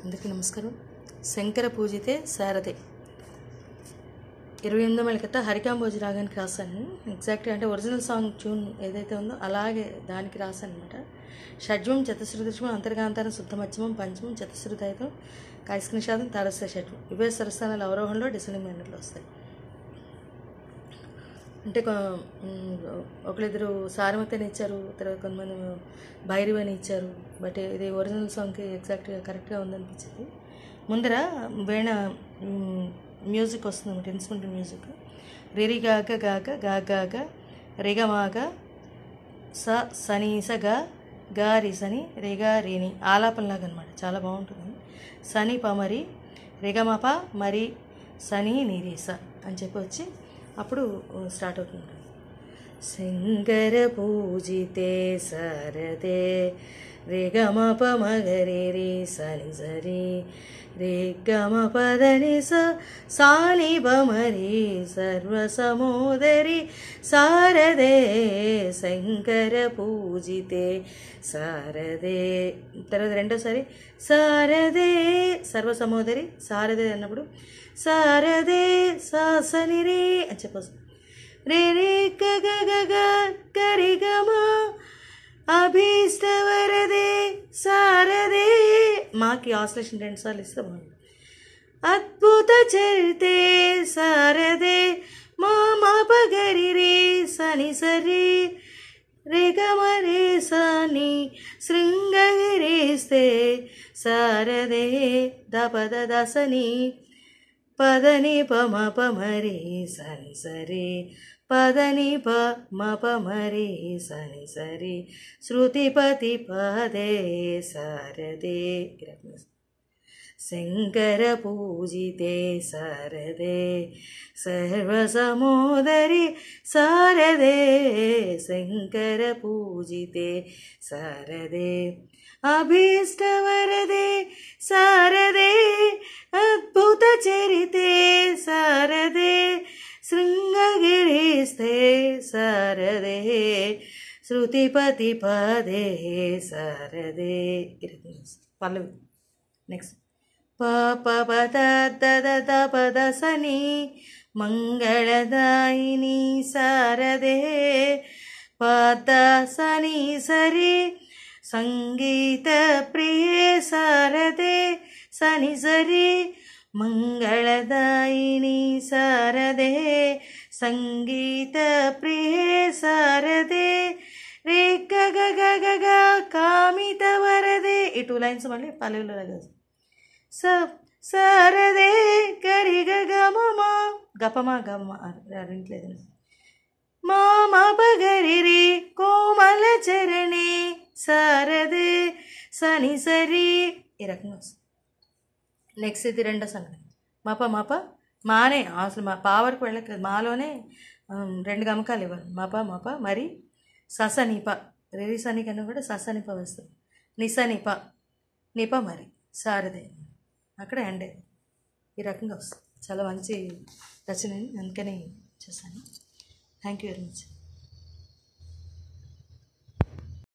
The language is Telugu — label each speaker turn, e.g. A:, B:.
A: అందరికీ నమస్కారం. శంకర పూజితే శారదే 28 ఏళ్ల క్రితం హరికాంబోజి రాగానికి రాశాను. ఎగ్జాక్ట్గా అంటే ఒరిజినల్ సాంగ్ ట్యూన్ ఏదైతే ఉందో అలాగే దానికి రాశాను అనమాట. షడ్జం చతుశ్రుతిష్మం అంతర్గాంతారం శుద్ధమధ్యమం పంచమం చతుశ్రుతాయుతం కాయస్క నిషాదం తారస్య షడ్జం ఇవే స్వరస్థానాల అవరోహంలో డిసెండింగ్ మైనర్లో వస్తాయి. అంటే ఒకళ్ళిద్దరు సారమతని ఇచ్చారు, తర్వాత కొంతమంది భైరవి అని ఇచ్చారు. బట్ ఇది ఒరిజినల్ సాంగ్కి ఎగ్జాక్ట్గా కరెక్ట్గా ఉందనిపించింది. ముందర వీణ మ్యూజిక్ వస్తుంది అనమాట, ఇన్స్ట్రుమెంట్ మ్యూజిక్. రిరి గాగ గాగ గాగాగ రిగమాగ స సనీస గా గారి సని రిగా రిని ఆలాపనలాగా అనమాట, చాలా బాగుంటుంది. సని పమరి రిగమప మరి సని నిరీస అని చెప్పి వచ్చి అప్పుడు స్టార్ట్ అవుతుంది. శంకర పూజితే సరదే రిగమప మగరి రి సని సరి రిగమ పదని సాని బమరి సర్వసమోదరి శారదే శంకర పూజితే శారదే. తర్వాత రెండోసారి శారదే సర్వసమోదరి శారదే అన్నప్పుడు శారదే సాసని రే అని చెప్పచ్చు. రే రే గగ గగ గరి గమ అభీష్టవరదే శారదే. మాకి ఆశ్లేషన్ 2 సార్లు ఇస్తే బాగుంది. అద్భుత చరితే శారదే మాపగరి రే సని సరి రేగమ రే సని శృంగగిరిస్తే శారదే దపద దసని పదని పమ పమరి సని సరి పదని పమరి సని సరి శృతిపతి పదే శారదే. శంకర పూజితే శారదే సర్వసమోదరి శారదే శంకర పూజితే శారదే అభీష్టవరదే శారదే అద్భుత చరితే శారదే శృంగగిరిస్తే శారదే శృతిపతి పదే శారదే. పల్లవి. నెక్స్ట్ పద పద సని మంగళదాయిని శారదే పద సని సరి సంగీత ప్రియే శారదే సని సరి మంగళదాయిని శారదే సంగీత ప్రియే శారదే రే గగ గగ గ కామిత వరదే. ఈ 2 లైన్స్ మళ్ళీ పల్లవిలో లాగా శారదే గరి గమ గపమా గమ అరింట్లేదు మా పగరి రే కోమల చరణే శారదే సని సరి ఈ రకంగా వస్తుంది. నెక్స్ట్ ఇది రెండో సంగతి. మప మానే అసలు మా పావర్కి వెళ్ళక మాలోనే 2 గమకాలు ఇవ్వాలి. మప మరి ససనిప రిరి సని కన్నా కూడా ససనిప వస్తుంది. నిసనిప నిప మరి శారదే అక్కడ ఎండే ఈ రకంగా వస్తుంది. చాలా మంచి రచన, అందుకని చేశాను. Thank you very much.